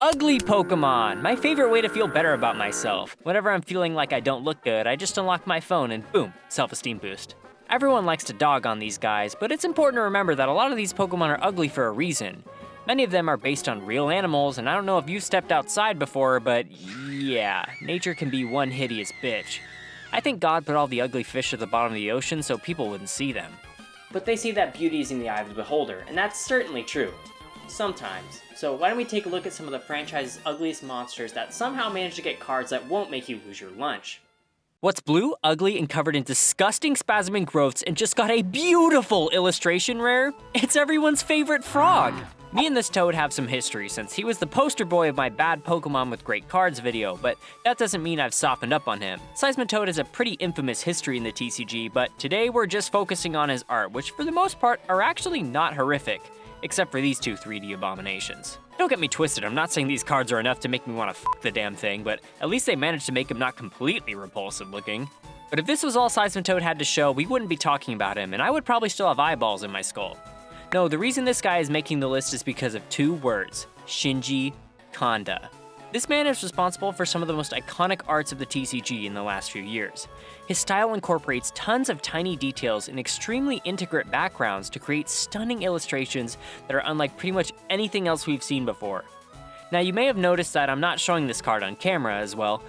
Ugly Pokemon! My favorite way to feel better about myself. Whenever I'm feeling like I don't look good, I just unlock my phone and boom, self-esteem boost. Everyone likes to dog on these guys, but it's important to remember that a lot of these Pokemon are ugly for a reason. Many of them are based on real animals, and I don't know if you've stepped outside before, but yeah, nature can be one hideous bitch. I think God put all the ugly fish at the bottom of the ocean so people wouldn't see them. But they say that beauty is in the eye of the beholder, and that's certainly true. Sometimes. So why don't we take a look at some of the franchise's ugliest monsters that somehow manage to get cards that won't make you lose your lunch. What's blue, ugly, and covered in disgusting spasming growths and just got a beautiful illustration rare? It's everyone's favorite frog! Me and this toad have some history since he was the poster boy of my bad Pokemon with great cards video, but that doesn't mean I've softened up on him. Seismitoad has a pretty infamous history in the TCG, but today we're just focusing on his art, which for the most part are actually not horrific. Except for these two 3D abominations. Don't get me twisted, I'm not saying these cards are enough to make me want to f the damn thing, but at least they managed to make him not completely repulsive looking. But if this was all Seismitoad had to show, we wouldn't be talking about him, and I would probably still have eyeballs in my skull. No, the reason this guy is making the list is because of two words, Shinji Kanda. This man is responsible for some of the most iconic arts of the TCG in the last few years. His style incorporates tons of tiny details and extremely intricate backgrounds to create stunning illustrations that are unlike pretty much anything else we've seen before. Now you may have noticed that I'm not showing this card on camera as well.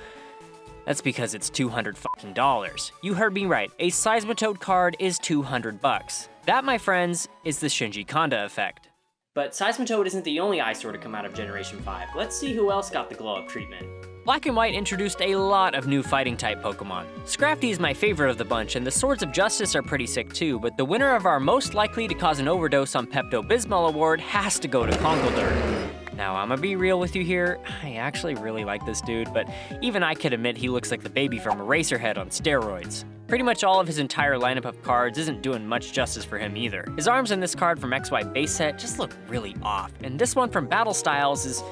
That's because it's $200. You heard me right, a Seismitoad card is $200. That, my friends, is the Shinji Kanda effect. But Seismitoad isn't the only eyesore to come out of Generation 5. Let's see who else got the glow-up treatment. Black and White introduced a lot of new fighting-type Pokemon. Scrafty is my favorite of the bunch, and the Swords of Justice are pretty sick too, but the winner of our most likely to cause an overdose on Pepto-Bismol award has to go to Conkeldurr. Now, I'ma be real with you here, I actually really like this dude, but even I could admit he looks like the baby from Eraserhead on steroids. Pretty much all of his entire lineup of cards isn't doing much justice for him either. His arms in this card from XY base set just look really off, and this one from Battle Styles is,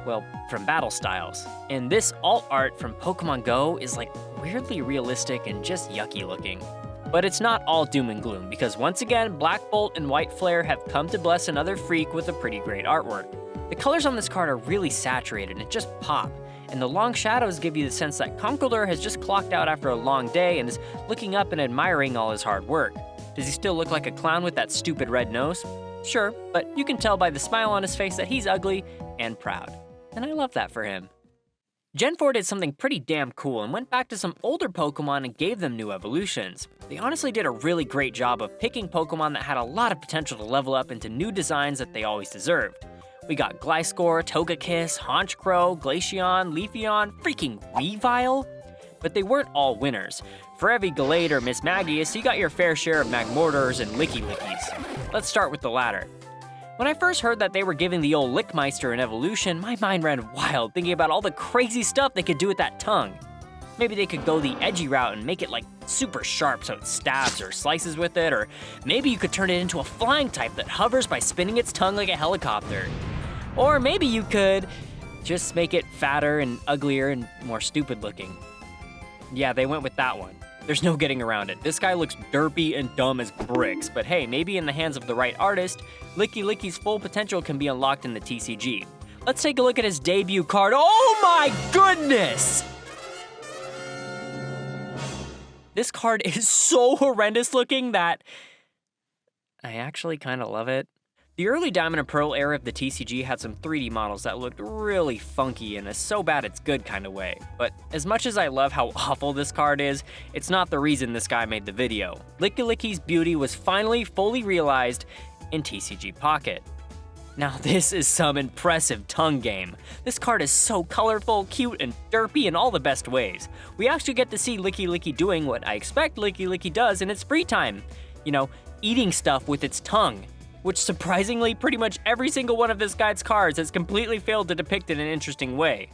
well, from Battle Styles. And this alt art from Pokemon Go is like weirdly realistic and just yucky looking. But it's not all doom and gloom, because once again, Black Bolt and White Flare have come to bless another freak with a pretty great artwork. The colors on this card are really saturated and just pop, and the long shadows give you the sense that Conkeldurr has just clocked out after a long day and is looking up and admiring all his hard work. Does he still look like a clown with that stupid red nose? Sure, but you can tell by the smile on his face that he's ugly and proud. And I love that for him. Gen 4 did something pretty damn cool and went back to some older Pokemon and gave them new evolutions. They honestly did a really great job of picking Pokemon that had a lot of potential to level up into new designs that they always deserved. We got Gliscor, Togekiss, Honchkrow, Glaceon, Leafeon, freaking Weavile. But they weren't all winners. For every Gallade or Miss Magius, you got your fair share of Magmortars and Lickilickies. Let's start with the latter. When I first heard that they were giving the old Lickmeister an evolution, my mind ran wild thinking about all the crazy stuff they could do with that tongue. Maybe they could go the edgy route and make it like super sharp so it stabs or slices with it, or maybe you could turn it into a flying type that hovers by spinning its tongue like a helicopter. Or maybe you could just make it fatter and uglier and more stupid looking. Yeah, they went with that one. There's no getting around it. This guy looks derpy and dumb as bricks, but hey, maybe in the hands of the right artist, Lickilicky's full potential can be unlocked in the TCG. Let's take a look at his debut card. Oh my goodness! This card is so horrendous looking that I actually kind of love it. The early Diamond and Pearl era of the TCG had some 3D models that looked really funky in a so bad it's good kind of way. But as much as I love how awful this card is, it's not the reason this guy made the video. Lickilicky's beauty was finally fully realized in TCG Pocket. Now this is some impressive tongue game. This card is so colorful, cute, and derpy in all the best ways. We actually get to see Lickilicky doing what I expect Lickilicky does in its free time. You know, eating stuff with its tongue. Which surprisingly, pretty much every single one of this guy's cards has completely failed to depict in an interesting way.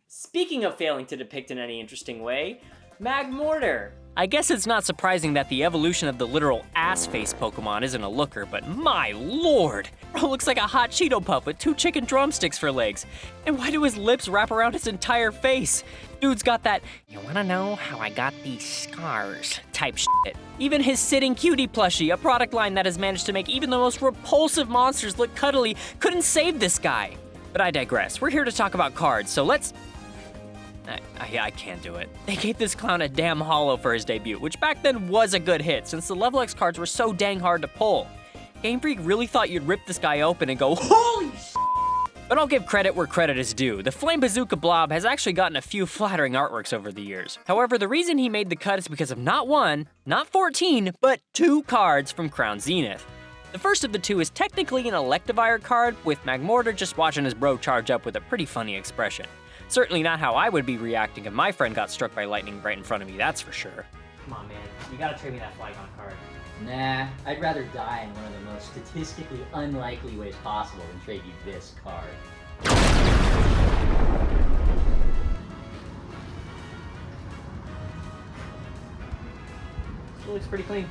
Speaking of failing to depict in any interesting way, Magmortar. I guess it's not surprising that the evolution of the literal ass-face Pokemon isn't a looker, but my lord! Bro looks like a hot Cheeto Puff with 2 chicken drumsticks for legs. And why do his lips wrap around his entire face? Dude's got that, you wanna know how I got these scars type shit. Even his sitting cutie plushie, a product line that has managed to make even the most repulsive monsters look cuddly, couldn't save this guy. But I digress. We're here to talk about cards, so let's... I can't do it. They gave this clown a damn holo for his debut, which back then was a good hit since the Level X cards were so dang hard to pull. Game Freak really thought you'd rip this guy open and go, holy sh**. But I'll give credit where credit is due. The Flame Bazooka Blob has actually gotten a few flattering artworks over the years. However, the reason he made the cut is because of not 1, not 14, but 2 cards from Crown Zenith. The first of the 2 is technically an Electivire card, with Magmortar just watching his bro charge up with a pretty funny expression. Certainly not how I would be reacting if my friend got struck by lightning right in front of me, that's for sure. Come on, man. You gotta trade me that Flygon card. Nah, I'd rather die in one of the most statistically unlikely ways possible than trade you this card. It looks pretty clean.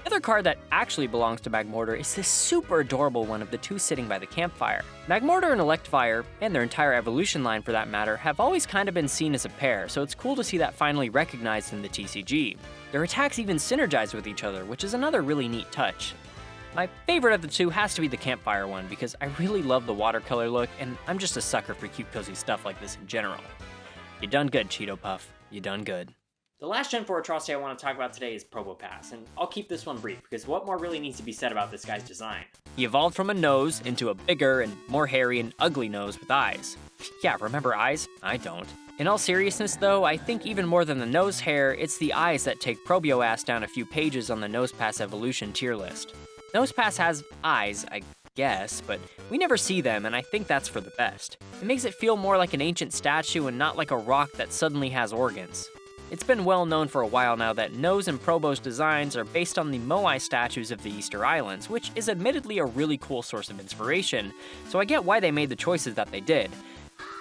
The other card that actually belongs to Magmortar is this super adorable one of the 2 sitting by the campfire. Magmortar and Electivire, and their entire evolution line for that matter, have always kind of been seen as a pair, so it's cool to see that finally recognized in the TCG. Their attacks even synergize with each other, which is another really neat touch. My favorite of the 2 has to be the campfire one, because I really love the watercolor look, and I'm just a sucker for cute cozy stuff like this in general. You done good, Cheeto Puff. You done good. The last Gen 4 atrocity I want to talk about today is Probopass, and I'll keep this one brief because what more really needs to be said about this guy's design? He evolved from a nose into a bigger and more hairy and ugly nose with eyes. Yeah, remember eyes? I don't. In all seriousness though, I think even more than the nose hair, it's the eyes that take Probopass down a few pages on the Nosepass evolution tier list. Nosepass has eyes, I guess, but we never see them, and I think that's for the best. It makes it feel more like an ancient statue and not like a rock that suddenly has organs. It's been well known for a while now that Nose and Probo's designs are based on the Moai statues of the Easter Islands, which is admittedly a really cool source of inspiration, so I get why they made the choices that they did.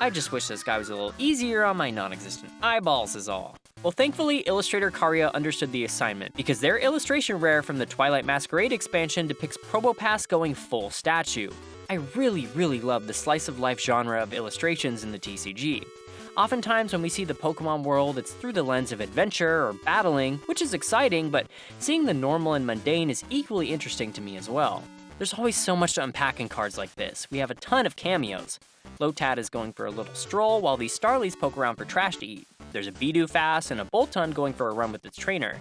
I just wish this guy was a little easier on my non-existent eyeballs is all. Well, thankfully, illustrator Karia understood the assignment, because their illustration rare from the Twilight Masquerade expansion depicts Probopass going full statue. I really love the slice of life genre of illustrations in the TCG. Oftentimes when we see the Pokemon world, it's through the lens of adventure or battling, which is exciting, but seeing the normal and mundane is equally interesting to me as well. There's always so much to unpack in cards like this. We have a ton of cameos. Lotad is going for a little stroll, while these Starlies poke around for trash to eat. There's a Bidoof and a Boltund going for a run with its trainer.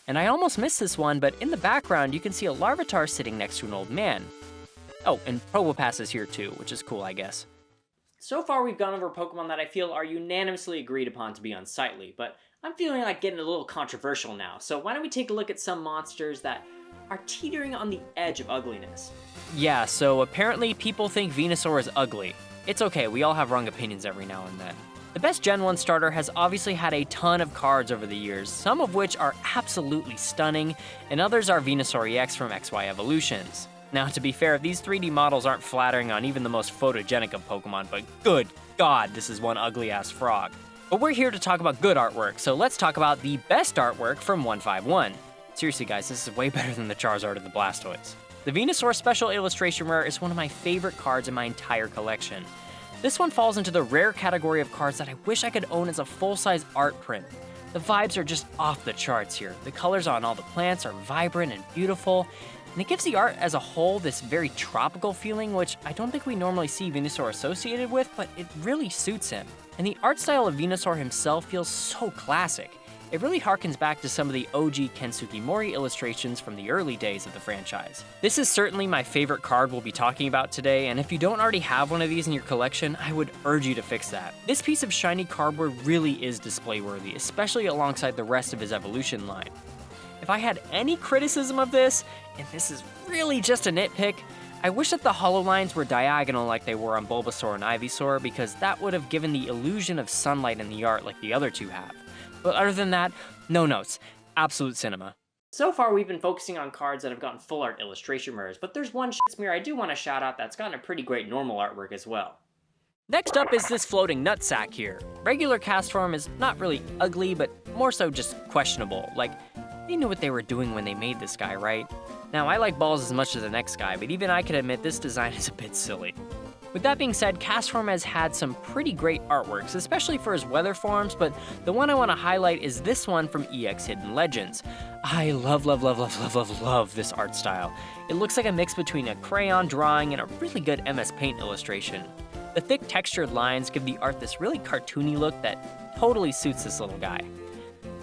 And I almost missed this one, but in the background you can see a Larvitar sitting next to an old man. Oh, and Probopass is here too, which is cool, I guess. So far we've gone over Pokemon that I feel are unanimously agreed upon to be unsightly, but I'm feeling like getting a little controversial now, so why don't we take a look at some monsters that are teetering on the edge of ugliness. Yeah, so apparently people think Venusaur is ugly. It's okay, we all have wrong opinions every now and then. The best Gen 1 starter has obviously had a ton of cards over the years, some of which are absolutely stunning, and others are Venusaur EX from XY Evolutions. Now, to be fair, these 3D models aren't flattering on even the most photogenic of Pokemon, but good God, this is one ugly-ass frog. But we're here to talk about good artwork, so let's talk about the best artwork from 151. Seriously guys, this is way better than the Charizard or the Blastoise. The Venusaur Special Illustration Rare is one of my favorite cards in my entire collection. This one falls into the rare category of cards that I wish I could own as a full-size art print. The vibes are just off the charts here. The colors on all the plants are vibrant and beautiful, and it gives the art as a whole this very tropical feeling, which I don't think we normally see Venusaur associated with, but it really suits him. And the art style of Venusaur himself feels so classic. It really harkens back to some of the OG Ken Sugimori illustrations from the early days of the franchise. This is certainly my favorite card we'll be talking about today, and if you don't already have one of these in your collection, I would urge you to fix that. This piece of shiny cardboard really is display worthy, especially alongside the rest of his evolution line. If I had any criticism of this, and this is really just a nitpick, I wish that the holo lines were diagonal like they were on Bulbasaur and Ivysaur, because that would have given the illusion of sunlight in the art like the other two have. But other than that, no notes. Absolute cinema. So far we've been focusing on cards that have gotten full art illustration rares, but there's one mirror I do want to shout out that's gotten a pretty great normal artwork as well. Next up is this floating nutsack here. Regular Castform is not really ugly, but more so just questionable. Like, they knew what they were doing when they made this guy, right? Now, I like balls as much as the next guy, but even I can admit this design is a bit silly. With that being said, Castform has had some pretty great artworks, especially for his weather forms, but the one I want to highlight is this one from EX Hidden Legends. I love this art style. It looks like a mix between a crayon drawing and a really good MS Paint illustration. The thick textured lines give the art this really cartoony look that totally suits this little guy.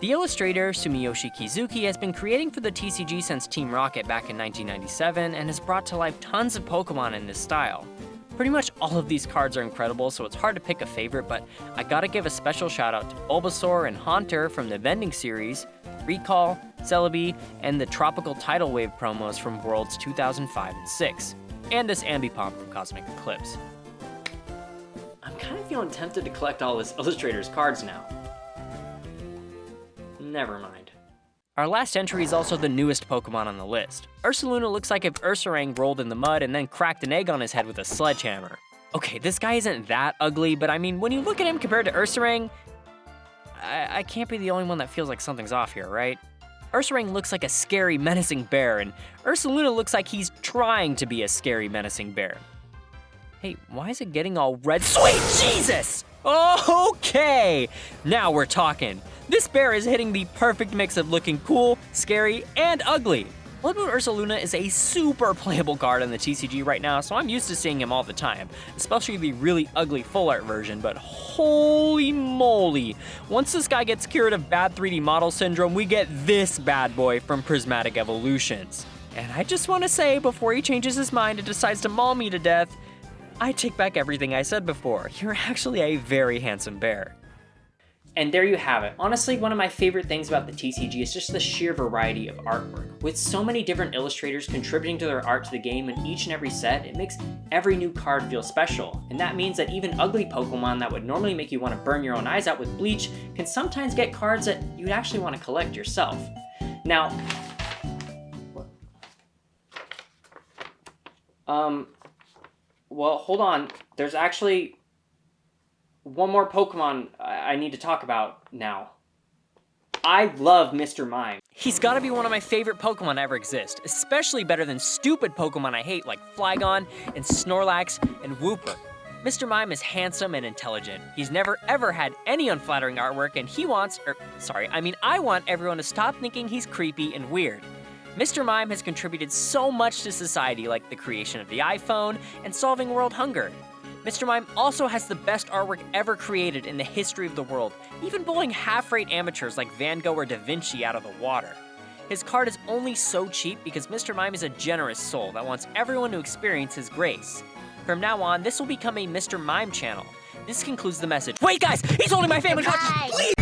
The illustrator, Sumiyoshi Kizuki, has been creating for the TCG since Team Rocket back in 1997 and has brought to life tons of Pokemon in this style. Pretty much all of these cards are incredible, so it's hard to pick a favorite, but I gotta give a special shout out to Bulbasaur and Haunter from the Vending series, Recall, Celebi, and the Tropical Tidal Wave promos from Worlds 2005 and 6, and this Ambipom from Cosmic Eclipse. I'm kind of feeling tempted to collect all this illustrator's cards now. Never mind. Our last entry is also the newest Pokemon on the list. Ursaluna looks like if Ursaring rolled in the mud and then cracked an egg on his head with a sledgehammer. Okay, this guy isn't that ugly, but I mean, when you look at him compared to Ursaring, I can't be the only one that feels like something's off here, right? Ursaring looks like a scary, menacing bear, and Ursaluna looks like he's trying to be a scary, menacing bear. Hey, why is it getting all red? Sweet Jesus! Okay, now we're talking. This bear is hitting the perfect mix of looking cool, scary, and ugly. Blood Moon Ursaluna is a super playable card in the TCG right now, so I'm used to seeing him all the time, especially the really ugly full art version, but holy moly. Once this guy gets cured of bad 3D model syndrome, we get this bad boy from Prismatic Evolutions. And I just want to say, before he changes his mind and decides to maul me to death, I take back everything I said before. You're actually a very handsome bear. And there you have it. Honestly, one of my favorite things about the TCG is just the sheer variety of artwork. With so many different illustrators contributing to their art to the game in each and every set, it makes every new card feel special. And that means that even ugly Pokemon that would normally make you want to burn your own eyes out with bleach can sometimes get cards that you'd actually want to collect yourself. Now, well, hold on. There's actually one more Pokemon I need to talk about now. I love Mr. Mime. He's gotta be one of my favorite Pokemon to ever exist, especially better than stupid Pokemon I hate like Flygon and Snorlax and Wooper. Mr. Mime is handsome and intelligent. He's never ever had any unflattering artwork, and I want everyone to stop thinking he's creepy and weird. Mr. Mime has contributed so much to society, like the creation of the iPhone and solving world hunger. Mr. Mime also has the best artwork ever created in the history of the world, even blowing half-rate amateurs like Van Gogh or Da Vinci out of the water. His card is only so cheap because Mr. Mime is a generous soul that wants everyone to experience his grace. From now on, this will become a Mr. Mime channel. This concludes the message. Wait guys, he's holding my family hostage, please!